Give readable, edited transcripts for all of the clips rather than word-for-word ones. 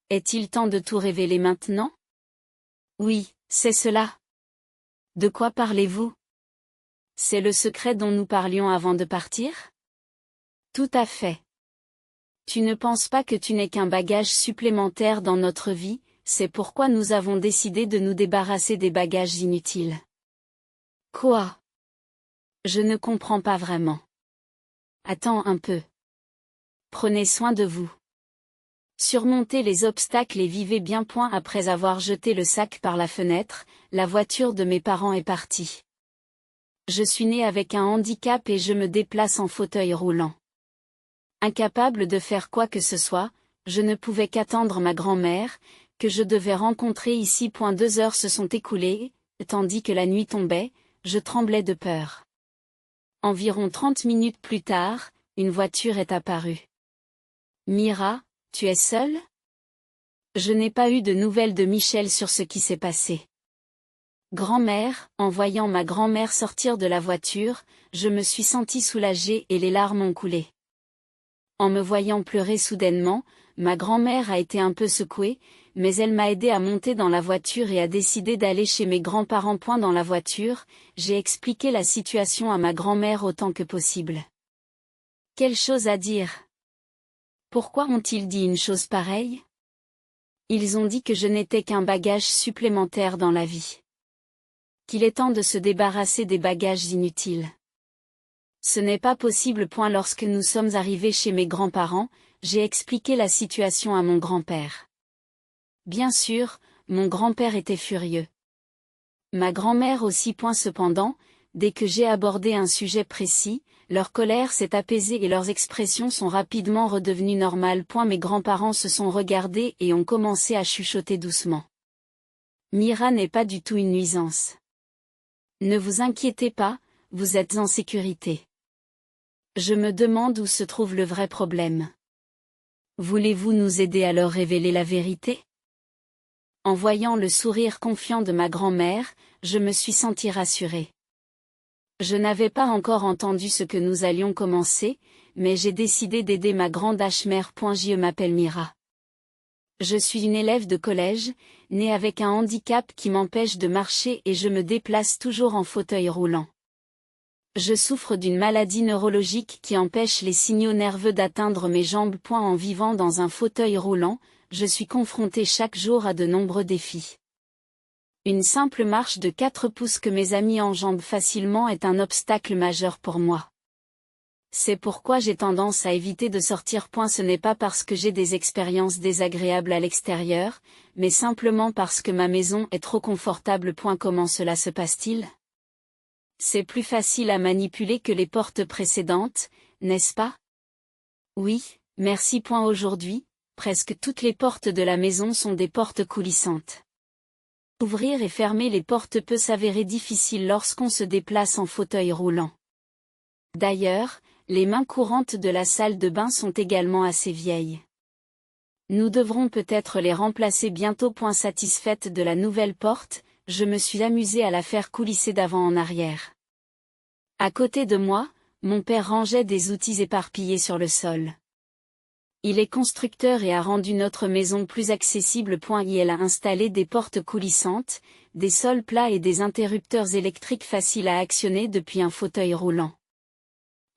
Est-il temps de tout révéler maintenant? Oui, c'est cela. De quoi parlez-vous? C'est le secret dont nous parlions avant de partir? Tout à fait. Tu ne penses pas que tu n'es qu'un bagage supplémentaire dans notre vie, c'est pourquoi nous avons décidé de nous débarrasser des bagages inutiles. Quoi? Je ne comprends pas vraiment. Attends un peu. Prenez soin de vous. Surmontez les obstacles et vivez bien. Après avoir jeté le sac par la fenêtre, la voiture de mes parents est partie. Je suis né avec un handicap et je me déplace en fauteuil roulant. Incapable de faire quoi que ce soit, je ne pouvais qu'attendre ma grand-mère, que je devais rencontrer ici. 2 heures se sont écoulées, tandis que la nuit tombait, je tremblais de peur. Environ 30 minutes plus tard, une voiture est apparue. Mira, tu es seule? Je n'ai pas eu de nouvelles de Michel sur ce qui s'est passé. Grand-mère, en voyant ma grand-mère sortir de la voiture, je me suis sentie soulagée et les larmes ont coulé. En me voyant pleurer soudainement, ma grand-mère a été un peu secouée, mais elle m'a aidé à monter dans la voiture et a décidé d'aller chez mes grands-parents. Dans la voiture, j'ai expliqué la situation à ma grand-mère autant que possible. Quelle chose à dire! Pourquoi ont-ils dit une chose pareille? Ils ont dit que je n'étais qu'un bagage supplémentaire dans la vie. Qu'il est temps de se débarrasser des bagages inutiles. Ce n'est pas possible. Lorsque nous sommes arrivés chez mes grands-parents, j'ai expliqué la situation à mon grand-père. Bien sûr, mon grand-père était furieux. Ma grand-mère aussi. Cependant, dès que j'ai abordé un sujet précis, leur colère s'est apaisée et leurs expressions sont rapidement redevenues normales. Mes grands-parents se sont regardés et ont commencé à chuchoter doucement. Mira n'est pas du tout une nuisance. Ne vous inquiétez pas, vous êtes en sécurité. Je me demande où se trouve le vrai problème. Voulez-vous nous aider à leur révéler la vérité? En voyant le sourire confiant de ma grand-mère, je me suis sentie rassurée. Je n'avais pas encore entendu ce que nous allions commencer, mais j'ai décidé d'aider ma grande mère. Je m'appelle Mira. Je suis une élève de collège, née avec un handicap qui m'empêche de marcher et je me déplace toujours en fauteuil roulant. Je souffre d'une maladie neurologique qui empêche les signaux nerveux d'atteindre mes jambes. En vivant dans un fauteuil roulant, je suis confrontée chaque jour à de nombreux défis. Une simple marche de 4 pouces que mes amis enjambent facilement est un obstacle majeur pour moi. C'est pourquoi j'ai tendance à éviter de sortir. Ce n'est pas parce que j'ai des expériences désagréables à l'extérieur, mais simplement parce que ma maison est trop confortable. Comment cela se passe-t-il? C'est plus facile à manipuler que les portes précédentes, n'est-ce pas? Oui, merci. Aujourd'hui, presque toutes les portes de la maison sont des portes coulissantes. Ouvrir et fermer les portes peut s'avérer difficile lorsqu'on se déplace en fauteuil roulant. D'ailleurs, les mains courantes de la salle de bain sont également assez vieilles. Nous devrons peut-être les remplacer bientôt. Satisfaite de la nouvelle porte, je me suis amusée à la faire coulisser d'avant en arrière. À côté de moi, mon père rangeait des outils éparpillés sur le sol. Il est constructeur et a rendu notre maison plus accessible. Il a installé des portes coulissantes, des sols plats et des interrupteurs électriques faciles à actionner depuis un fauteuil roulant.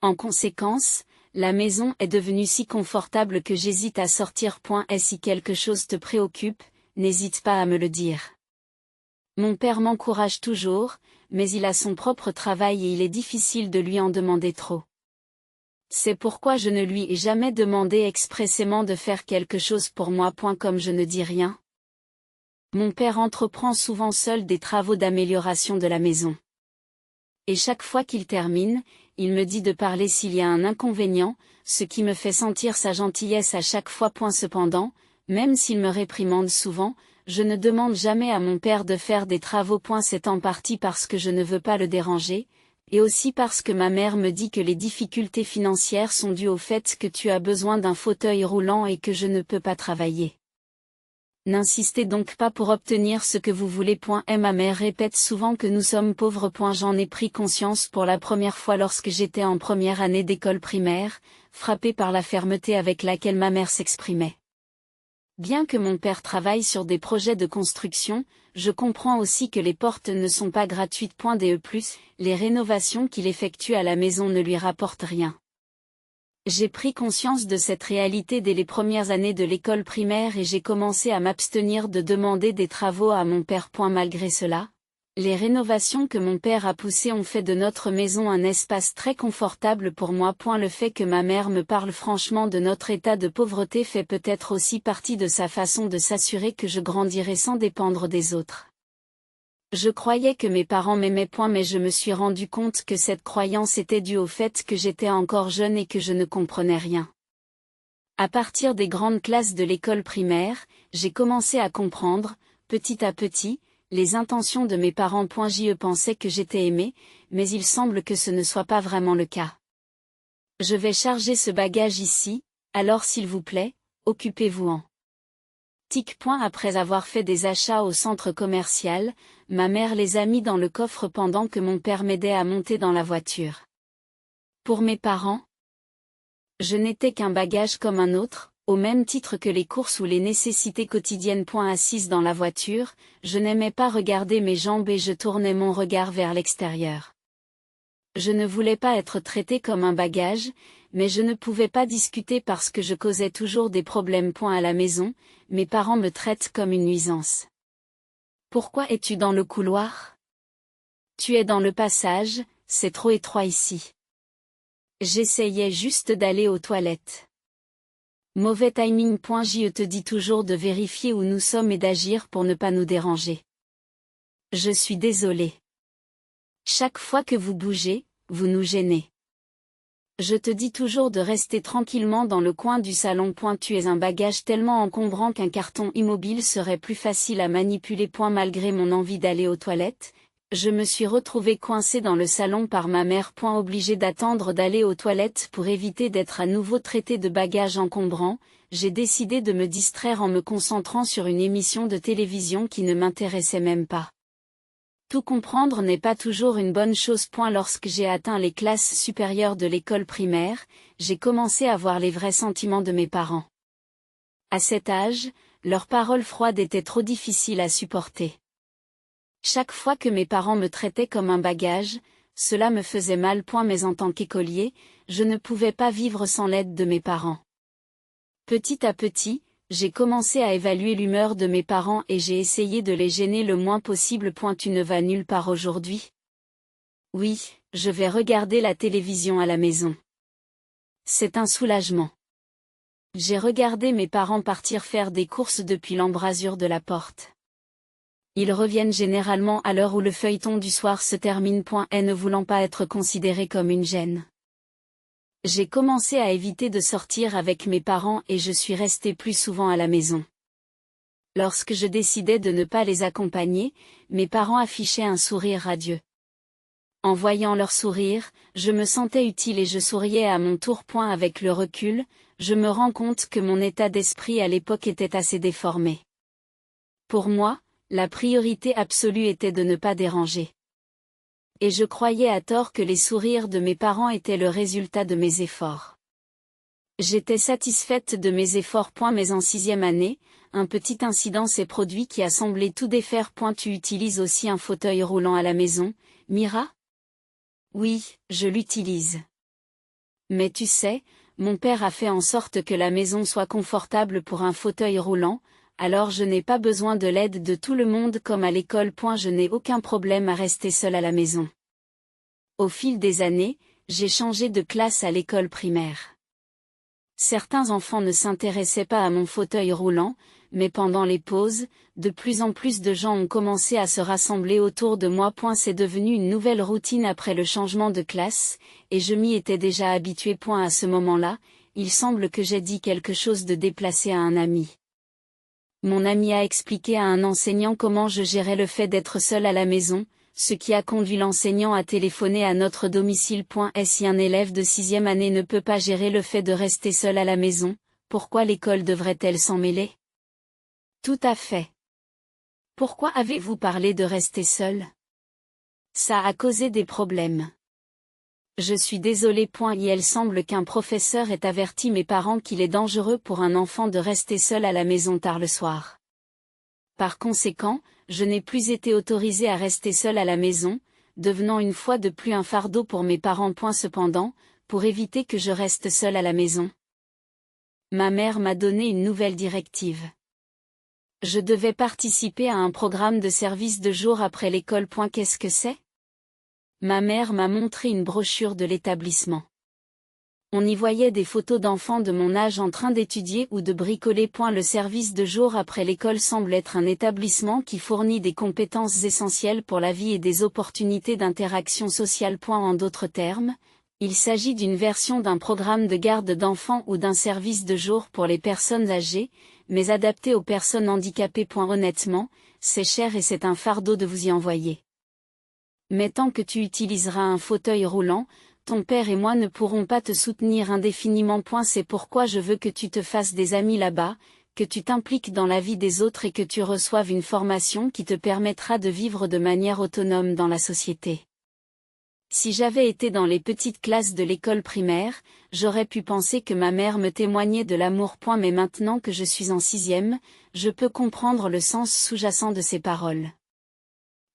En conséquence, la maison est devenue si confortable que j'hésite à sortir. Et si quelque chose te préoccupe, n'hésite pas à me le dire. Mon père m'encourage toujours, mais il a son propre travail et il est difficile de lui en demander trop. C'est pourquoi je ne lui ai jamais demandé expressément de faire quelque chose pour moi. Comme je ne dis rien. Mon père entreprend souvent seul des travaux d'amélioration de la maison. Et chaque fois qu'il termine, il me dit de parler s'il y a un inconvénient, ce qui me fait sentir sa gentillesse à chaque fois. Cependant, même s'il me réprimande souvent, je ne demande jamais à mon père de faire des travaux. C'est en partie parce que je ne veux pas le déranger, et aussi parce que ma mère me dit que les difficultés financières sont dues au fait que tu as besoin d'un fauteuil roulant et que je ne peux pas travailler. N'insistez donc pas pour obtenir ce que vous voulez. Ma mère répète souvent que nous sommes pauvres. J'en ai pris conscience pour la première fois lorsque j'étais en première année d'école primaire, frappée par la fermeté avec laquelle ma mère s'exprimait. Bien que mon père travaille sur des projets de construction, je comprends aussi que les portes ne sont pas gratuites. Les rénovations qu'il effectue à la maison ne lui rapportent rien. J'ai pris conscience de cette réalité dès les premières années de l'école primaire et j'ai commencé à m'abstenir de demander des travaux à mon père. Malgré cela, les rénovations que mon père a poussées ont fait de notre maison un espace très confortable pour moi. Le fait que ma mère me parle franchement de notre état de pauvreté fait peut-être aussi partie de sa façon de s'assurer que je grandirai sans dépendre des autres. Je croyais que mes parents m'aimaient. Mais je me suis rendu compte que cette croyance était due au fait que j'étais encore jeune et que je ne comprenais rien. À partir des grandes classes de l'école primaire, j'ai commencé à comprendre, petit à petit, les intentions de mes parents. Je pensais que j'étais aimée, mais il semble que ce ne soit pas vraiment le cas. Je vais charger ce bagage ici, alors s'il vous plaît, occupez-vous-en. Après avoir fait des achats au centre commercial, ma mère les a mis dans le coffre pendant que mon père m'aidait à monter dans la voiture. Pour mes parents, je n'étais qu'un bagage comme un autre, au même titre que les courses ou les nécessités quotidiennes. Assise dans la voiture, je n'aimais pas regarder mes jambes et je tournais mon regard vers l'extérieur. Je ne voulais pas être traitée comme un bagage, mais je ne pouvais pas discuter parce que je causais toujours des problèmes. À la maison, mes parents me traitent comme une nuisance. Pourquoi es-tu dans le couloir? Tu es dans le passage, c'est trop étroit ici. J'essayais juste d'aller aux toilettes. Mauvais timing. Je te dis toujours de vérifier où nous sommes et d'agir pour ne pas nous déranger. Je suis désolée. Chaque fois que vous bougez, vous nous gênez. Je te dis toujours de rester tranquillement dans le coin du salon. Tu es un bagage tellement encombrant qu'un carton immobile serait plus facile à manipuler. Malgré mon envie d'aller aux toilettes, je me suis retrouvée coincée dans le salon par ma mère. Obligée d'attendre d'aller aux toilettes pour éviter d'être à nouveau traitée de bagage encombrant, j'ai décidé de me distraire en me concentrant sur une émission de télévision qui ne m'intéressait même pas. Tout comprendre n'est pas toujours une bonne chose. Lorsque j'ai atteint les classes supérieures de l'école primaire, j'ai commencé à voir les vrais sentiments de mes parents. À cet âge, leurs paroles froides étaient trop difficiles à supporter. Chaque fois que mes parents me traitaient comme un bagage, cela me faisait mal. Mais en tant qu'écolier, je ne pouvais pas vivre sans l'aide de mes parents. Petit à petit, j'ai commencé à évaluer l'humeur de mes parents et j'ai essayé de les gêner le moins possible. Tu ne vas nulle part aujourd'hui? Oui, je vais regarder la télévision à la maison. C'est un soulagement. J'ai regardé mes parents partir faire des courses depuis l'embrasure de la porte. Ils reviennent généralement à l'heure où le feuilleton du soir se termine. Et ne voulant pas être considéré comme une gêne, j'ai commencé à éviter de sortir avec mes parents et je suis restée plus souvent à la maison. Lorsque je décidais de ne pas les accompagner, mes parents affichaient un sourire radieux. En voyant leur sourire, je me sentais utile et je souriais à mon tour. Avec le recul, je me rends compte que mon état d'esprit à l'époque était assez déformé. Pour moi, la priorité absolue était de ne pas déranger. Et je croyais à tort que les sourires de mes parents étaient le résultat de mes efforts. J'étais satisfaite de mes efforts. Mais en 6e année, un petit incident s'est produit qui a semblé tout défaire. Tu utilises aussi un fauteuil roulant à la maison, Mira? Oui, je l'utilise. Mais tu sais, mon père a fait en sorte que la maison soit confortable pour un fauteuil roulant, alors je n'ai pas besoin de l'aide de tout le monde comme à l'école. Je n'ai aucun problème à rester seule à la maison. Au fil des années, j'ai changé de classe à l'école primaire. Certains enfants ne s'intéressaient pas à mon fauteuil roulant, mais pendant les pauses, de plus en plus de gens ont commencé à se rassembler autour de moi. C'est devenu une nouvelle routine après le changement de classe, et je m'y étais déjà habituée. À ce moment-là, il semble que j'ai dit quelque chose de déplacé à un ami. Mon ami a expliqué à un enseignant comment je gérais le fait d'être seule à la maison, ce qui a conduit l'enseignant à téléphoner à notre domicile. Si un élève de 6e année ne peut pas gérer le fait de rester seul à la maison, pourquoi l'école devrait-elle s'en mêler? Tout à fait. Pourquoi avez-vous parlé de rester seul? Ça a causé des problèmes. Je suis désolé. Il semble qu'un professeur ait averti mes parents qu'il est dangereux pour un enfant de rester seul à la maison tard le soir. Par conséquent, je n'ai plus été autorisée à rester seule à la maison, devenant une fois de plus un fardeau pour mes parents. Cependant, pour éviter que je reste seule à la maison, ma mère m'a donné une nouvelle directive. Je devais participer à un programme de service de jour après l'école. Qu'est-ce que c'est? Ma mère m'a montré une brochure de l'établissement. On y voyait des photos d'enfants de mon âge en train d'étudier ou de bricoler. Le service de jour après l'école semble être un établissement qui fournit des compétences essentielles pour la vie et des opportunités d'interaction sociale. En d'autres termes, il s'agit d'une version d'un programme de garde d'enfants ou d'un service de jour pour les personnes âgées, mais adapté aux personnes handicapées. Honnêtement, c'est cher et c'est un fardeau de vous y envoyer. Mais tant que tu utiliseras un fauteuil roulant, ton père et moi ne pourrons pas te soutenir indéfiniment. C'est pourquoi je veux que tu te fasses des amis là-bas, que tu t'impliques dans la vie des autres et que tu reçoives une formation qui te permettra de vivre de manière autonome dans la société. Si j'avais été dans les petites classes de l'école primaire, j'aurais pu penser que ma mère me témoignait de l'amour. Mais maintenant que je suis en 6e, je peux comprendre le sens sous-jacent de ces paroles.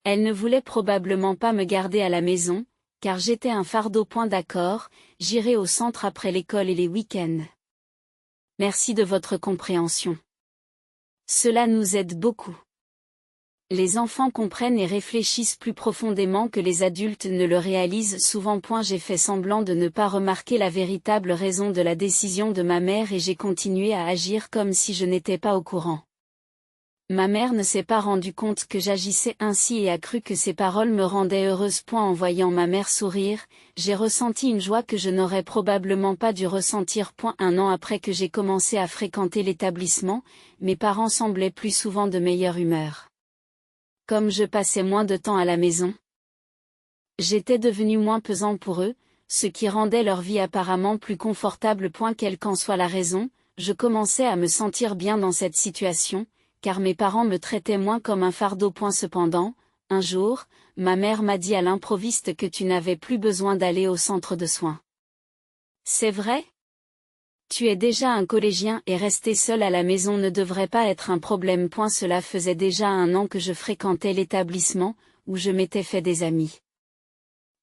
Elle ne voulait probablement pas me garder à la maison, car j'étais un fardeau. D'accord, j'irai au centre après l'école et les week-ends. Merci de votre compréhension. Cela nous aide beaucoup. Les enfants comprennent et réfléchissent plus profondément que les adultes ne le réalisent souvent. J'ai fait semblant de ne pas remarquer la véritable raison de la décision de ma mère et j'ai continué à agir comme si je n'étais pas au courant. Ma mère ne s'est pas rendue compte que j'agissais ainsi et a cru que ses paroles me rendaient heureuse. En voyant ma mère sourire, j'ai ressenti une joie que je n'aurais probablement pas dû ressentir. 1 an après que j'ai commencé à fréquenter l'établissement, mes parents semblaient plus souvent de meilleure humeur. Comme je passais moins de temps à la maison, j'étais devenu moins pesant pour eux, ce qui rendait leur vie apparemment plus confortable. Quelle qu'en soit la raison, je commençais à me sentir bien dans cette situation, car mes parents me traitaient moins comme un fardeau. Cependant, un jour, ma mère m'a dit à l'improviste que tu n'avais plus besoin d'aller au centre de soins. C'est vrai? Tu es déjà un collégien et rester seul à la maison ne devrait pas être un problème. Cela faisait déjà 1 an que je fréquentais l'établissement, où je m'étais fait des amis.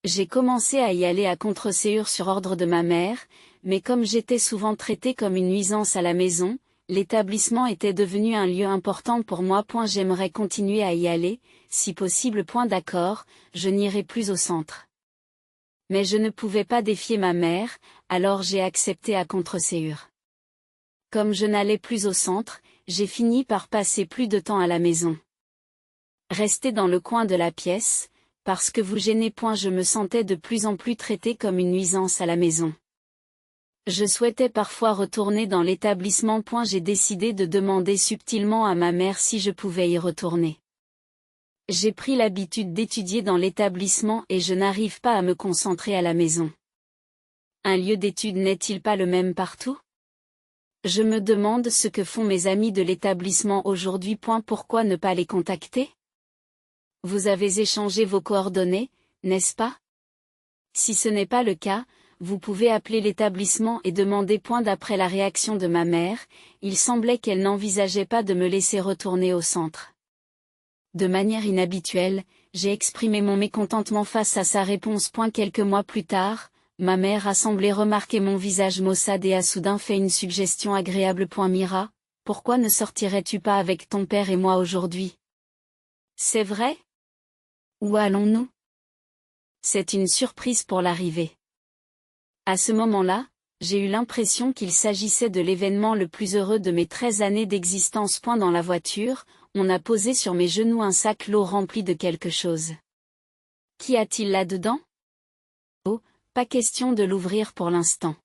J'ai commencé à y aller à contre-séance sur ordre de ma mère, mais comme j'étais souvent traitée comme une nuisance à la maison, l'établissement était devenu un lieu important pour moi. J'aimerais continuer à y aller, si possible. D'accord, je n'irai plus au centre. Mais je ne pouvais pas défier ma mère, alors j'ai accepté à contre-séance. Comme je n'allais plus au centre, j'ai fini par passer plus de temps à la maison. Rester dans le coin de la pièce, parce que vous gênez. Je me sentais de plus en plus traitée comme une nuisance à la maison. Je souhaitais parfois retourner dans l'établissement. J'ai décidé de demander subtilement à ma mère si je pouvais y retourner. J'ai pris l'habitude d'étudier dans l'établissement et je n'arrive pas à me concentrer à la maison. Un lieu d'étude n'est-il pas le même partout? Je me demande ce que font mes amis de l'établissement aujourd'hui. Pourquoi ne pas les contacter? Vous avez échangé vos coordonnées, n'est-ce pas? Si ce n'est pas le cas, vous pouvez appeler l'établissement et demander. D'après la réaction de ma mère, il semblait qu'elle n'envisageait pas de me laisser retourner au centre. De manière inhabituelle, j'ai exprimé mon mécontentement face à sa réponse. Quelques mois plus tard, ma mère a semblé remarquer mon visage maussade et a soudain fait une suggestion agréable. Mira, pourquoi ne sortirais-tu pas avec ton père et moi aujourd'hui? C'est vrai? Où allons-nous? C'est une surprise pour l'arrivée. À ce moment-là, j'ai eu l'impression qu'il s'agissait de l'événement le plus heureux de mes 13 années d'existence. Dans la voiture, on a posé sur mes genoux un sac lourd rempli de quelque chose. Qu'y a-t-il là-dedans? Oh, pas question de l'ouvrir pour l'instant.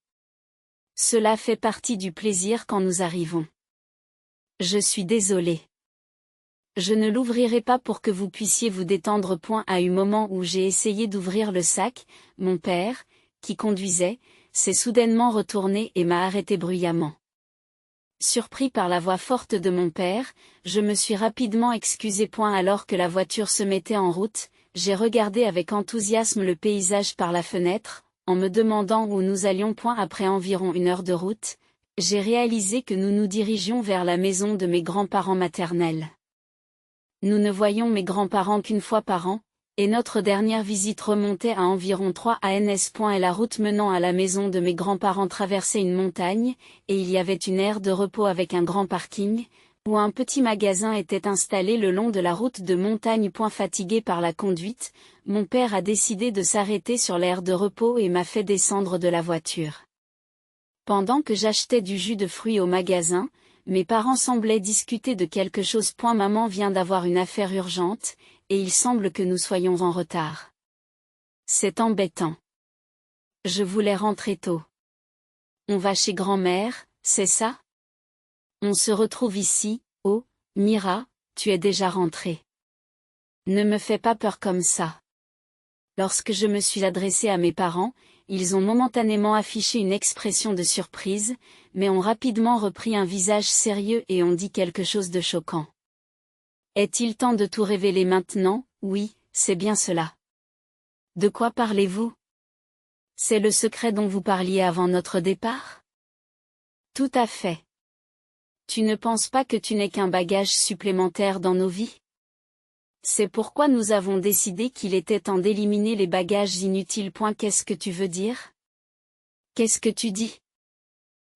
Cela fait partie du plaisir quand nous arrivons. Je suis désolée. Je ne l'ouvrirai pas pour que vous puissiez vous détendre. À un moment où j'ai essayé d'ouvrir le sac, mon père, qui conduisait, s'est soudainement retourné et m'a arrêté bruyamment. Surpris par la voix forte de mon père, je me suis rapidement excusé. Alors que la voiture se mettait en route, j'ai regardé avec enthousiasme le paysage par la fenêtre, en me demandant où nous allions. Après environ 1 heure de route, j'ai réalisé que nous nous dirigions vers la maison de mes grands-parents maternels. Nous ne voyions mes grands-parents qu'une fois par an, et notre dernière visite remontait à environ 3 ans. Et la route menant à la maison de mes grands-parents traversait une montagne, et il y avait une aire de repos avec un grand parking, où un petit magasin était installé le long de la route de montagne. Fatigué par la conduite, mon père a décidé de s'arrêter sur l'aire de repos et m'a fait descendre de la voiture. Pendant que j'achetais du jus de fruits au magasin, mes parents semblaient discuter de quelque chose. Maman vient d'avoir une affaire urgente, et il semble que nous soyons en retard. C'est embêtant. Je voulais rentrer tôt. On va chez grand-mère, c'est ça? On se retrouve ici. Oh, Mira, tu es déjà rentrée. Ne me fais pas peur comme ça. Lorsque je me suis adressée à mes parents, ils ont momentanément affiché une expression de surprise, mais ont rapidement repris un visage sérieux et ont dit quelque chose de choquant. Est-il temps de tout révéler maintenant? Oui, c'est bien cela. De quoi parlez-vous? C'est le secret dont vous parliez avant notre départ? Tout à fait. Tu ne penses pas que tu n'es qu'un bagage supplémentaire dans nos vies? C'est pourquoi nous avons décidé qu'il était temps d'éliminer les bagages inutiles. Qu'est-ce que tu veux dire? Qu'est-ce que tu dis?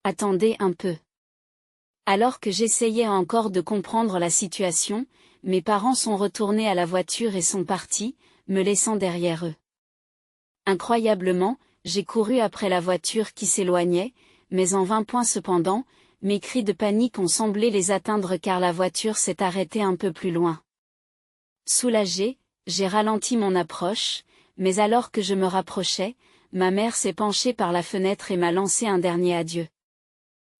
Attendez un peu. Alors que j'essayais encore de comprendre la situation, mes parents sont retournés à la voiture et sont partis, me laissant derrière eux. Incroyablement, j'ai couru après la voiture qui s'éloignait, mais en vain. Cependant, mes cris de panique ont semblé les atteindre car la voiture s'est arrêtée un peu plus loin. Soulagée, j'ai ralenti mon approche, mais alors que je me rapprochais, ma mère s'est penchée par la fenêtre et m'a lancé un dernier adieu.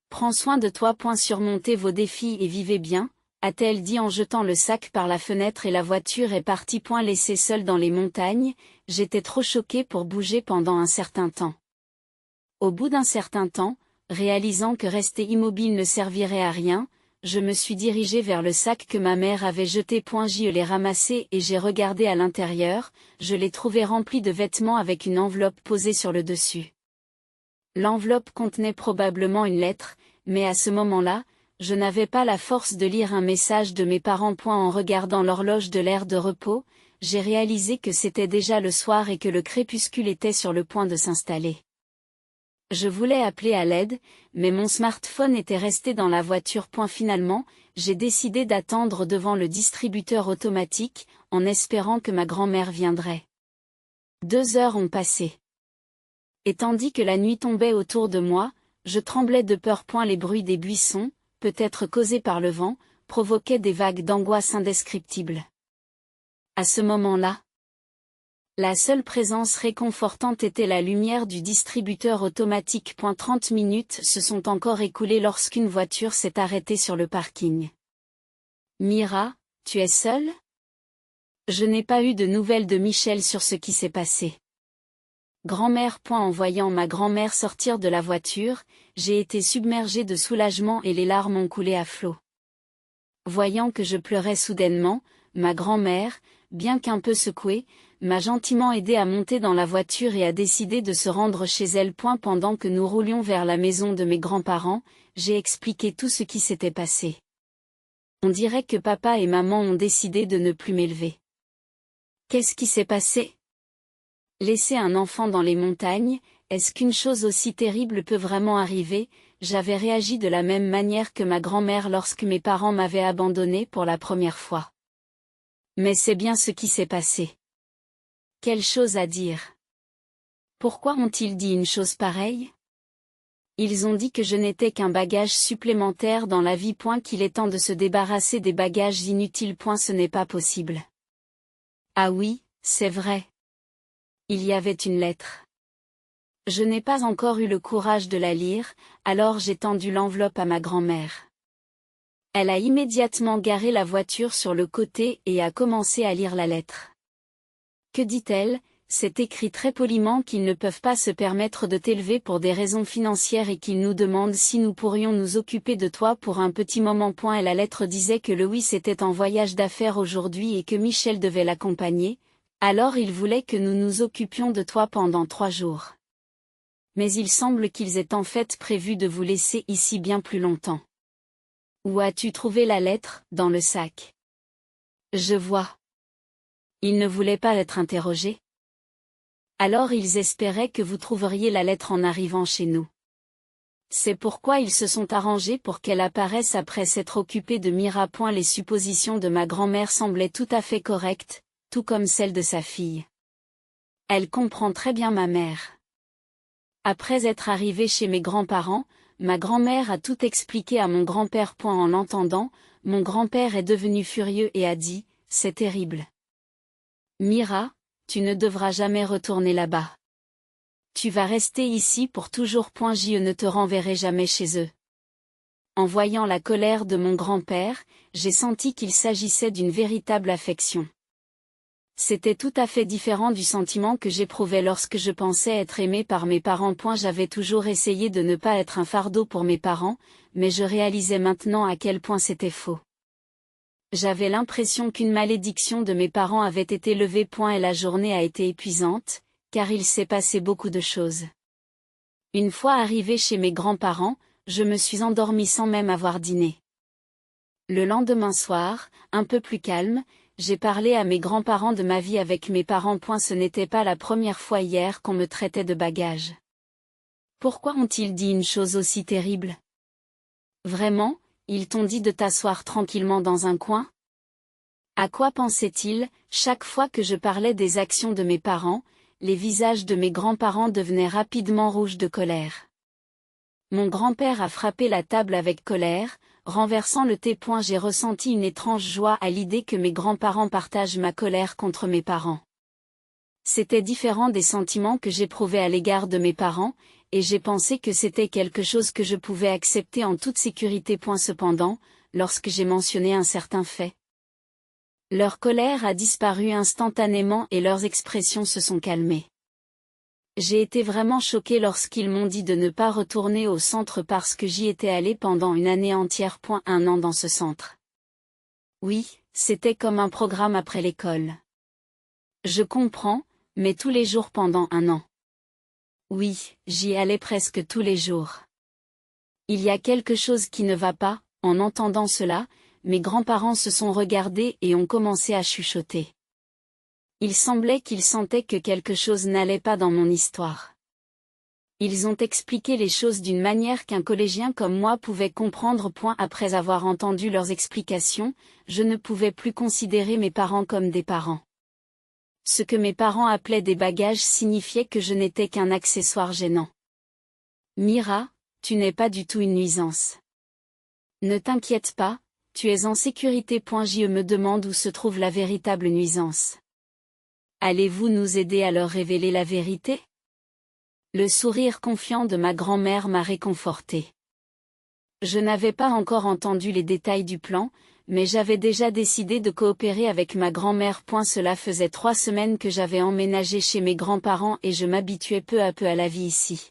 Prends soin de toi. Surmontez vos défis et vivez bien, a-t-elle dit en jetant le sac par la fenêtre et la voiture est partie. Laissée seule dans les montagnes, j'étais trop choquée pour bouger pendant un certain temps. Au bout d'un certain temps, réalisant que rester immobile ne servirait à rien, je me suis dirigée vers le sac que ma mère avait jeté. Je l'ai ramassé et j'ai regardé à l'intérieur, je l'ai trouvé rempli de vêtements avec une enveloppe posée sur le dessus. L'enveloppe contenait probablement une lettre, mais à ce moment-là, je n'avais pas la force de lire un message de mes parents. En regardant l'horloge de l'aire de repos, j'ai réalisé que c'était déjà le soir et que le crépuscule était sur le point de s'installer. Je voulais appeler à l'aide, mais mon smartphone était resté dans la voiture. Finalement, j'ai décidé d'attendre devant le distributeur automatique, en espérant que ma grand-mère viendrait. 2 heures ont passé. Et tandis que la nuit tombait autour de moi, je tremblais de peur. Les bruits des buissons, peut-être causés par le vent, provoquaient des vagues d'angoisse indescriptibles. À ce moment-là, la seule présence réconfortante était la lumière du distributeur automatique. 30 minutes se sont encore écoulées lorsqu'une voiture s'est arrêtée sur le parking. Mira, tu es seule? Je n'ai pas eu de nouvelles de Michel sur ce qui s'est passé. Grand-mère. En voyant ma grand-mère sortir de la voiture, j'ai été submergée de soulagement et les larmes ont coulé à flots. Voyant que je pleurais soudainement, ma grand-mère, bien qu'un peu secouée, m'a gentiment aidée à monter dans la voiture et a décidé de se rendre chez elle. Pendant que nous roulions vers la maison de mes grands-parents, j'ai expliqué tout ce qui s'était passé. On dirait que papa et maman ont décidé de ne plus m'élever. Qu'est-ce qui s'est passé? Laisser un enfant dans les montagnes, est-ce qu'une chose aussi terrible peut vraiment arriver? J'avais réagi de la même manière que ma grand-mère lorsque mes parents m'avaient abandonnée pour la première fois. Mais c'est bien ce qui s'est passé. Quelle chose à dire. Pourquoi ont-ils dit une chose pareille? Ils ont dit que je n'étais qu'un bagage supplémentaire dans la vie. Qu'il est temps de se débarrasser des bagages inutiles. Ce n'est pas possible. Ah oui, c'est vrai. Il y avait une lettre. Je n'ai pas encore eu le courage de la lire, alors j'ai tendu l'enveloppe à ma grand-mère. Elle a immédiatement garé la voiture sur le côté et a commencé à lire la lettre. Que dit-elle? C'est écrit très poliment qu'ils ne peuvent pas se permettre de t'élever pour des raisons financières et qu'ils nous demandent si nous pourrions nous occuper de toi pour un petit moment. Et la lettre disait que Louis était en voyage d'affaires aujourd'hui et que Michel devait l'accompagner. Alors il voulait que nous nous occupions de toi pendant 3 jours. Mais il semble qu'ils aient en fait prévu de vous laisser ici bien plus longtemps. Où as-tu trouvé la lettre, dans le sac? Je vois. Ils ne voulaient pas être interrogés. Alors ils espéraient que vous trouveriez la lettre en arrivant chez nous. C'est pourquoi ils se sont arrangés pour qu'elle apparaisse après s'être occupée de Mira. Les suppositions de ma grand-mère semblaient tout à fait correctes, tout comme celles de sa fille. Elle comprend très bien ma mère. Après être arrivée chez mes grands-parents, ma grand-mère a tout expliqué à mon grand-père. En l'entendant, mon grand-père est devenu furieux et a dit, « C'est terrible. Mira, tu ne devras jamais retourner là-bas. Tu vas rester ici pour toujours. Je ne te renverrai jamais chez eux. » En voyant la colère de mon grand-père, j'ai senti qu'il s'agissait d'une véritable affection. C'était tout à fait différent du sentiment que j'éprouvais lorsque je pensais être aimé par mes parents. J'avais toujours essayé de ne pas être un fardeau pour mes parents, mais je réalisais maintenant à quel point c'était faux. J'avais l'impression qu'une malédiction de mes parents avait été levée. Et la journée a été épuisante, car il s'est passé beaucoup de choses. Une fois arrivée chez mes grands-parents, je me suis endormie sans même avoir dîné. Le lendemain soir, un peu plus calme, j'ai parlé à mes grands-parents de ma vie avec mes parents. Ce n'était pas la première fois hier qu'on me traitait de bagage. Pourquoi ont-ils dit une chose aussi terrible? Vraiment, ils t'ont dit de t'asseoir tranquillement dans un coin? À quoi pensaient-ils? Chaque fois que je parlais des actions de mes parents, les visages de mes grands-parents devenaient rapidement rouges de colère. Mon grand-père a frappé la table avec colère, renversant le thé. J'ai ressenti une étrange joie à l'idée que mes grands-parents partagent ma colère contre mes parents. C'était différent des sentiments que j'éprouvais à l'égard de mes parents, et j'ai pensé que c'était quelque chose que je pouvais accepter en toute sécurité. Cependant, lorsque j'ai mentionné un certain fait, leur colère a disparu instantanément et leurs expressions se sont calmées. J'ai été vraiment choquée lorsqu'ils m'ont dit de ne pas retourner au centre parce que j'y étais allée pendant une année entière. 1 an dans ce centre. Oui, c'était comme un programme après l'école. Je comprends, mais tous les jours pendant 1 an. Oui, j'y allais presque tous les jours. Il y a quelque chose qui ne va pas. En entendant cela, mes grands-parents se sont regardés et ont commencé à chuchoter. Il semblait qu'ils sentaient que quelque chose n'allait pas dans mon histoire. Ils ont expliqué les choses d'une manière qu'un collégien comme moi pouvait comprendre. Après avoir entendu leurs explications, je ne pouvais plus considérer mes parents comme des parents. Ce que mes parents appelaient des bagages signifiait que je n'étais qu'un accessoire gênant. Mira, tu n'es pas du tout une nuisance. Ne t'inquiète pas, tu es en sécurité. Je me demande où se trouve la véritable nuisance. Allez-vous nous aider à leur révéler la vérité? Le sourire confiant de ma grand-mère m'a réconforté. Je n'avais pas encore entendu les détails du plan, mais j'avais déjà décidé de coopérer avec ma grand-mère. Cela faisait 3 semaines que j'avais emménagé chez mes grands-parents et je m'habituais peu à peu à la vie ici.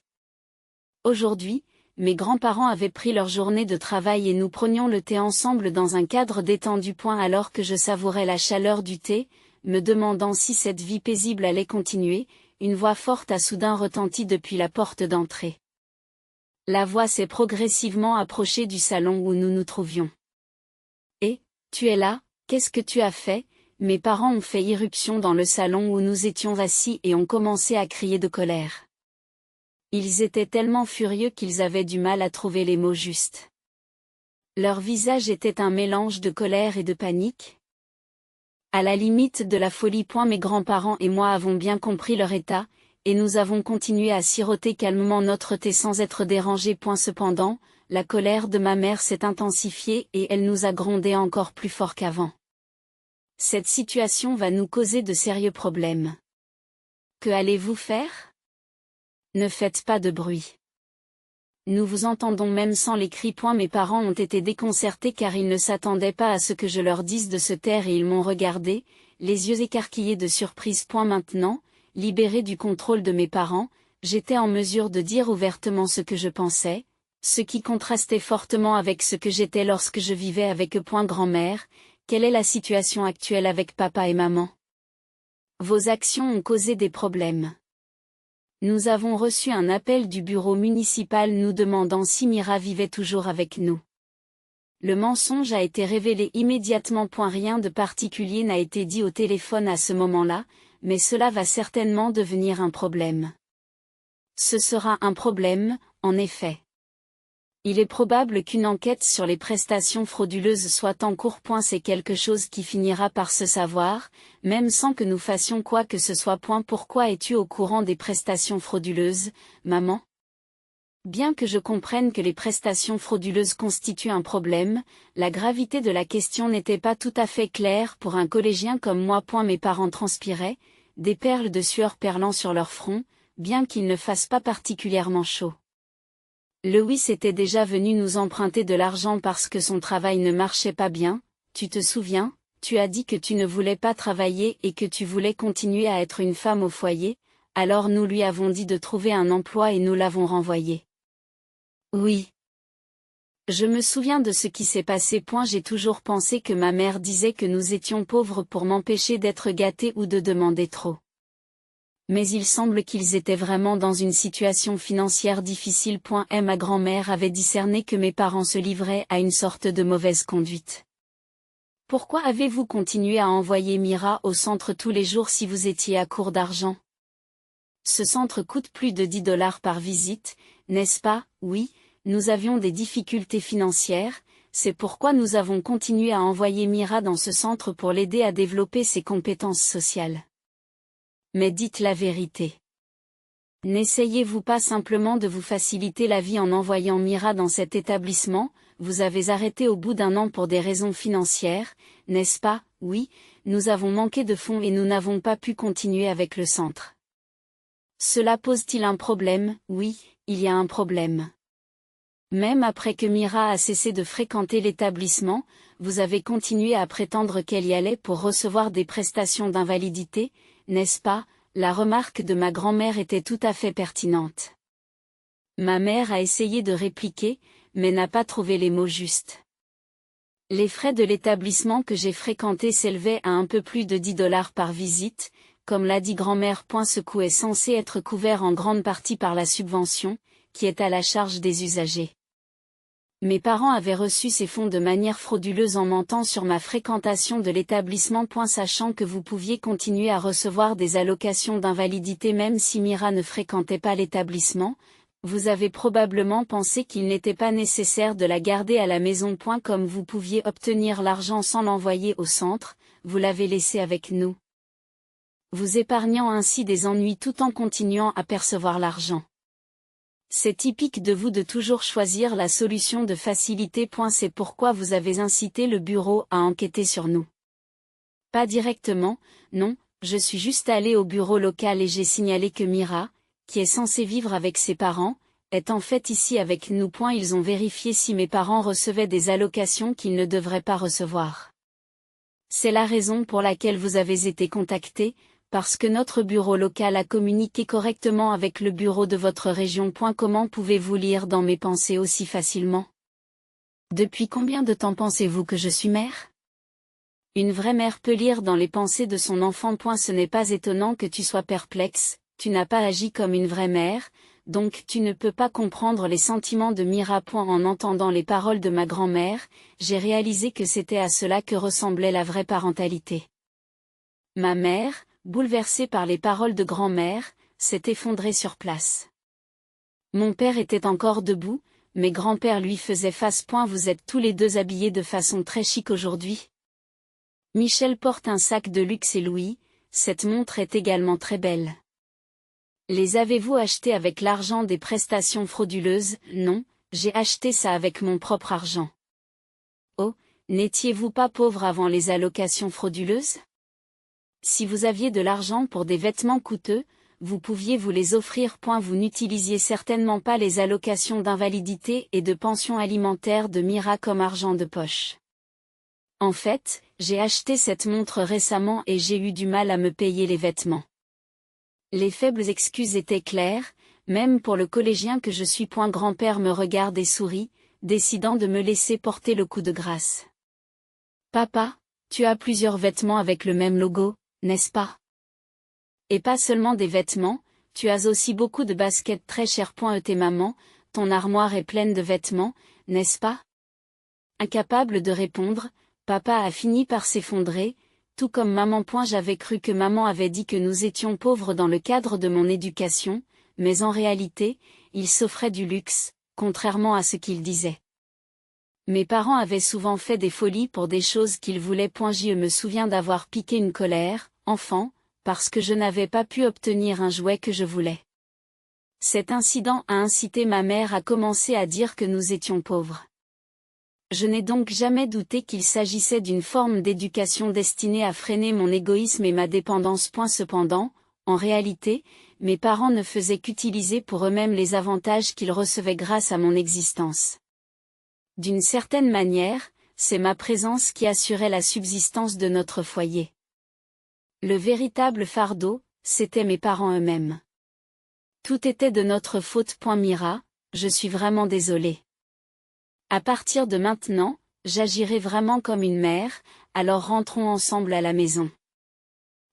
Aujourd'hui, mes grands-parents avaient pris leur journée de travail et nous prenions le thé ensemble dans un cadre détendu. Alors que je savourais la chaleur du thé, me demandant si cette vie paisible allait continuer, une voix forte a soudain retenti depuis la porte d'entrée. La voix s'est progressivement approchée du salon où nous nous trouvions. « Et, tu es là, qu'est-ce que tu as fait ?» Mes parents ont fait irruption dans le salon où nous étions assis et ont commencé à crier de colère. Ils étaient tellement furieux qu'ils avaient du mal à trouver les mots justes. Leur visage était un mélange de colère et de panique. À la limite de la folie. Mes grands-parents et moi avons bien compris leur état, et nous avons continué à siroter calmement notre thé sans être dérangés. Cependant, la colère de ma mère s'est intensifiée et elle nous a grondé encore plus fort qu'avant. Cette situation va nous causer de sérieux problèmes. Que allez-vous faire? Ne faites pas de bruit. Nous vous entendons même sans les cris. Mes parents ont été déconcertés car ils ne s'attendaient pas à ce que je leur dise de se taire et ils m'ont regardé, les yeux écarquillés de surprise. Maintenant, libéré du contrôle de mes parents, j'étais en mesure de dire ouvertement ce que je pensais, ce qui contrastait fortement avec ce que j'étais lorsque je vivais avec eux. Grand-mère, quelle est la situation actuelle avec papa et maman? Vos actions ont causé des problèmes. Nous avons reçu un appel du bureau municipal nous demandant si Mira vivait toujours avec nous. Le mensonge a été révélé immédiatement. Rien de particulier n'a été dit au téléphone à ce moment-là, mais cela va certainement devenir un problème. Ce sera un problème, en effet. Il est probable qu'une enquête sur les prestations frauduleuses soit en cours. C'est quelque chose qui finira par se savoir, même sans que nous fassions quoi que ce soit. Pourquoi es-tu au courant des prestations frauduleuses, maman? Bien que je comprenne que les prestations frauduleuses constituent un problème, la gravité de la question n'était pas tout à fait claire pour un collégien comme moi. Mes parents transpiraient, des perles de sueur perlant sur leur front, bien qu'il ne fasse pas particulièrement chaud. Lewis était déjà venu nous emprunter de l'argent parce que son travail ne marchait pas bien, tu te souviens, tu as dit que tu ne voulais pas travailler et que tu voulais continuer à être une femme au foyer, alors nous lui avons dit de trouver un emploi et nous l'avons renvoyé. Oui. Je me souviens de ce qui s'est passé. J'ai toujours pensé que ma mère disait que nous étions pauvres pour m'empêcher d'être gâtés ou de demander trop. Mais il semble qu'ils étaient vraiment dans une situation financière difficile. Ma grand-mère avait discerné que mes parents se livraient à une sorte de mauvaise conduite. Pourquoi avez-vous continué à envoyer Mira au centre tous les jours si vous étiez à court d'argent? Ce centre coûte plus de $10 par visite, n'est-ce pas? Oui, nous avions des difficultés financières, c'est pourquoi nous avons continué à envoyer Mira dans ce centre pour l'aider à développer ses compétences sociales. Mais dites la vérité. N'essayez-vous pas simplement de vous faciliter la vie en envoyant Mira dans cet établissement? Vous avez arrêté au bout d'un an pour des raisons financières, n'est-ce pas? Oui, nous avons manqué de fonds et nous n'avons pas pu continuer avec le centre. Cela pose-t-il un problème? Oui, il y a un problème. Même après que Mira a cessé de fréquenter l'établissement, vous avez continué à prétendre qu'elle y allait pour recevoir des prestations d'invalidité, n'est-ce pas? La remarque de ma grand-mère était tout à fait pertinente. Ma mère a essayé de répliquer, mais n'a pas trouvé les mots justes. Les frais de l'établissement que j'ai fréquenté s'élevaient à un peu plus de $10 par visite, comme l'a dit grand-mère. Ce coût est censé être couvert en grande partie par la subvention, qui est à la charge des usagers. Mes parents avaient reçu ces fonds de manière frauduleuse en mentant sur ma fréquentation de l'établissement. Sachant que vous pouviez continuer à recevoir des allocations d'invalidité même si Mira ne fréquentait pas l'établissement, vous avez probablement pensé qu'il n'était pas nécessaire de la garder à la maison. Comme vous pouviez obtenir l'argent sans l'envoyer au centre, vous l'avez laissé avec nous. Vous épargnant ainsi des ennuis tout en continuant à percevoir l'argent. C'est typique de vous de toujours choisir la solution de facilité. C'est pourquoi vous avez incité le bureau à enquêter sur nous. Pas directement, non, je suis juste allé au bureau local et j'ai signalé que Mira, qui est censée vivre avec ses parents, est en fait ici avec nous. Ils ont vérifié si mes parents recevaient des allocations qu'ils ne devraient pas recevoir. C'est la raison pour laquelle vous avez été contacté, parce que notre bureau local a communiqué correctement avec le bureau de votre région. Comment pouvez-vous lire dans mes pensées aussi facilement? Depuis combien de temps pensez-vous que je suis mère? Une vraie mère peut lire dans les pensées de son enfant. Ce n'est pas étonnant que tu sois perplexe, tu n'as pas agi comme une vraie mère, donc tu ne peux pas comprendre les sentiments de Mira. En entendant les paroles de ma grand-mère, j'ai réalisé que c'était à cela que ressemblait la vraie parentalité. Ma mère, bouleversée par les paroles de grand-mère, s'est effondrée sur place. Mon père était encore debout, mais grand-père lui faisait face. Vous êtes tous les deux habillés de façon très chic aujourd'hui. Michel porte un sac de luxe et Louis, cette montre est également très belle. Les avez-vous achetés avec l'argent des prestations frauduleuses? Non, j'ai acheté ça avec mon propre argent. Oh, n'étiez-vous pas pauvre avant les allocations frauduleuses? Si vous aviez de l'argent pour des vêtements coûteux, vous pouviez vous les offrir. Vous n'utilisiez certainement pas les allocations d'invalidité et de pension alimentaire de Mira comme argent de poche. En fait, j'ai acheté cette montre récemment et j'ai eu du mal à me payer les vêtements. Les faibles excuses étaient claires, même pour le collégien que je suis. Grand-père me regarde et sourit, décidant de me laisser porter le coup de grâce. Papa, tu as plusieurs vêtements avec le même logo, n'est-ce pas? Et pas seulement des vêtements, Tu as aussi beaucoup de baskets très chères. Et maman, ton armoire est pleine de vêtements, n'est-ce pas? Incapable de répondre, papa a fini par s'effondrer, tout comme maman. J'avais cru que maman avait dit que nous étions pauvres dans le cadre de mon éducation, mais en réalité, il s'offrait du luxe, contrairement à ce qu'il disait. Mes parents avaient souvent fait des folies pour des choses qu'ils voulaient. Je me souviens d'avoir piqué une colère, enfant, parce que je n'avais pas pu obtenir un jouet que je voulais. Cet incident a incité ma mère à commencer à dire que nous étions pauvres. Je n'ai donc jamais douté qu'il s'agissait d'une forme d'éducation destinée à freiner mon égoïsme et ma dépendance. Cependant, en réalité, mes parents ne faisaient qu'utiliser pour eux-mêmes les avantages qu'ils recevaient grâce à mon existence. D'une certaine manière, c'est ma présence qui assurait la subsistance de notre foyer. Le véritable fardeau, c'était mes parents eux-mêmes. Tout était de notre faute. Mira, je suis vraiment désolée. À partir de maintenant, j'agirai vraiment comme une mère, alors rentrons ensemble à la maison.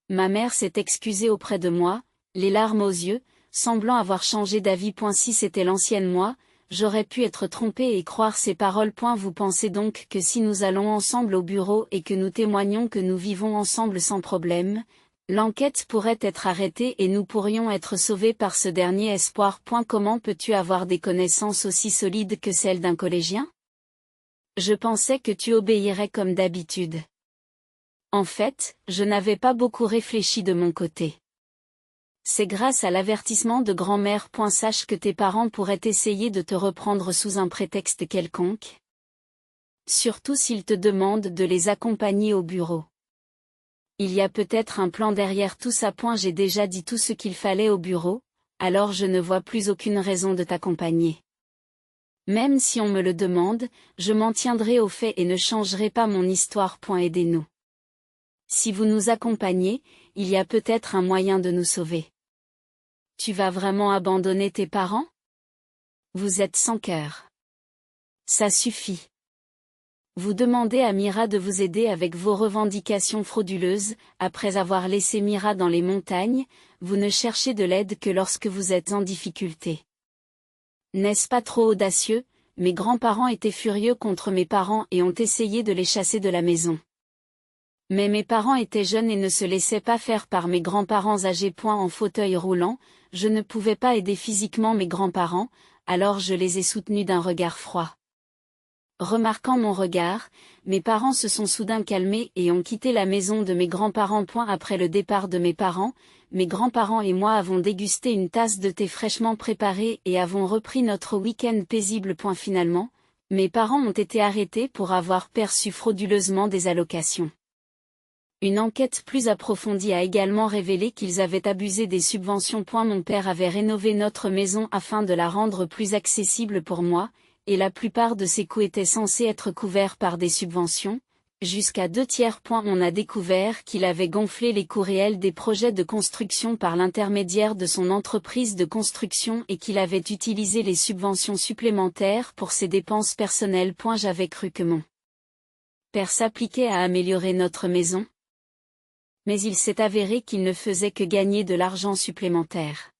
Ma mère s'est excusée auprès de moi, les larmes aux yeux, semblant avoir changé d'avis. Si c'était l'ancienne moi, j'aurais pu être trompée et croire ces paroles. Vous pensez donc que si nous allons ensemble au bureau et que nous témoignons que nous vivons ensemble sans problème, l'enquête pourrait être arrêtée et nous pourrions être sauvés par ce dernier espoir. Comment peux-tu avoir des connaissances aussi solides que celles d'un collégien? Je pensais que tu obéirais comme d'habitude. En fait, je n'avais pas beaucoup réfléchi de mon côté. C'est grâce à l'avertissement de grand-mère. Sache que tes parents pourraient essayer de te reprendre sous un prétexte quelconque. Surtout s'ils te demandent de les accompagner au bureau. Il y a peut-être un plan derrière tout ça. J'ai déjà dit tout ce qu'il fallait au bureau, alors je ne vois plus aucune raison de t'accompagner. Même si on me le demande, je m'en tiendrai au fait et ne changerai pas mon histoire. Aidez-nous. Si vous nous accompagnez, il y a peut-être un moyen de nous sauver. Tu vas vraiment abandonner tes parents? Vous êtes sans cœur. Ça suffit. Vous demandez à Mira de vous aider avec vos revendications frauduleuses. Après avoir laissé Mira dans les montagnes, vous ne cherchez de l'aide que lorsque vous êtes en difficulté. N'est-ce pas trop audacieux? Mes grands-parents étaient furieux contre mes parents et ont essayé de les chasser de la maison. Mais mes parents étaient jeunes et ne se laissaient pas faire par mes grands-parents âgés. En fauteuil roulant, je ne pouvais pas aider physiquement mes grands-parents, alors je les ai soutenus d'un regard froid. Remarquant mon regard, mes parents se sont soudain calmés et ont quitté la maison de mes grands-parents. Après le départ de mes parents, mes grands-parents et moi avons dégusté une tasse de thé fraîchement préparée et avons repris notre week-end paisible. Finalement, mes parents ont été arrêtés pour avoir perçu frauduleusement des allocations. Une enquête plus approfondie a également révélé qu'ils avaient abusé des subventions. Mon père avait rénové notre maison afin de la rendre plus accessible pour moi, et la plupart de ces coûts étaient censés être couverts par des subventions, jusqu'à 2/3. On a découvert qu'il avait gonflé les coûts réels des projets de construction par l'intermédiaire de son entreprise de construction et qu'il avait utilisé les subventions supplémentaires pour ses dépenses personnelles. J'avais cru que mon père s'appliquait à améliorer notre maison. Mais il s'est avéré qu'il ne faisait que gagner de l'argent supplémentaire.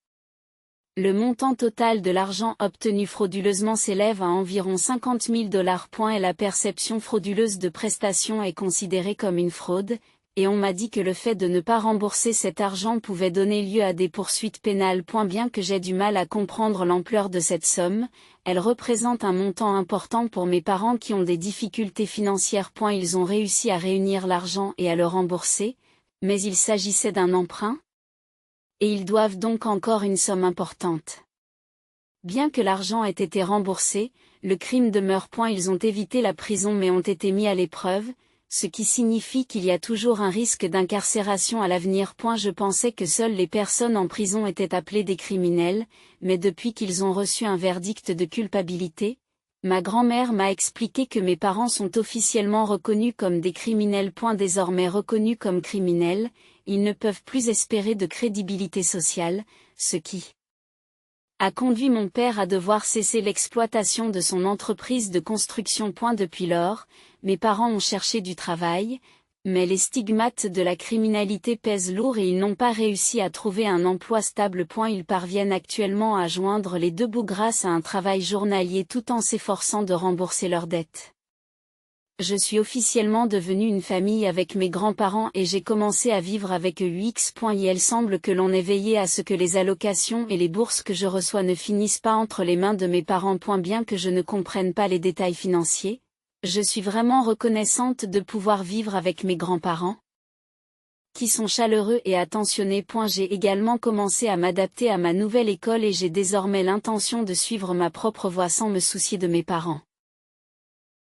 Le montant total de l'argent obtenu frauduleusement s'élève à environ $50 000. Et la perception frauduleuse de prestations est considérée comme une fraude, et on m'a dit que le fait de ne pas rembourser cet argent pouvait donner lieu à des poursuites pénales. Bien que j'ai du mal à comprendre l'ampleur de cette somme, elle représente un montant important pour mes parents qui ont des difficultés financières. Ils ont réussi à réunir l'argent et à le rembourser, mais il s'agissait d'un emprunt? Et ils doivent donc encore une somme importante. Bien que l'argent ait été remboursé, le crime demeure. Ils ont évité la prison mais ont été mis à l'épreuve, ce qui signifie qu'il y a toujours un risque d'incarcération à l'avenir. Je pensais que seules les personnes en prison étaient appelées des criminels, mais depuis qu'ils ont reçu un verdict de culpabilité, ma grand-mère m'a expliqué que mes parents sont officiellement reconnus comme des criminels. Désormais reconnus comme criminels, ils ne peuvent plus espérer de crédibilité sociale, ce qui a conduit mon père à devoir cesser l'exploitation de son entreprise de construction. Depuis lors, mes parents ont cherché du travail, Mais les stigmates de la criminalité pèsent lourd et ils n'ont pas réussi à trouver un emploi stable. Ils parviennent actuellement à joindre les deux bouts grâce à un travail journalier tout en s'efforçant de rembourser leurs dettes. Je suis officiellement devenue une famille avec mes grands-parents et j'ai commencé à vivre avec eux. Il semble que l'on ait veillé à ce que les allocations et les bourses que je reçois ne finissent pas entre les mains de mes parents. Bien que je ne comprenne pas les détails financiers, je suis vraiment reconnaissante de pouvoir vivre avec mes grands-parents, qui sont chaleureux et attentionnés. J'ai également commencé à m'adapter à ma nouvelle école et j'ai désormais l'intention de suivre ma propre voie sans me soucier de mes parents.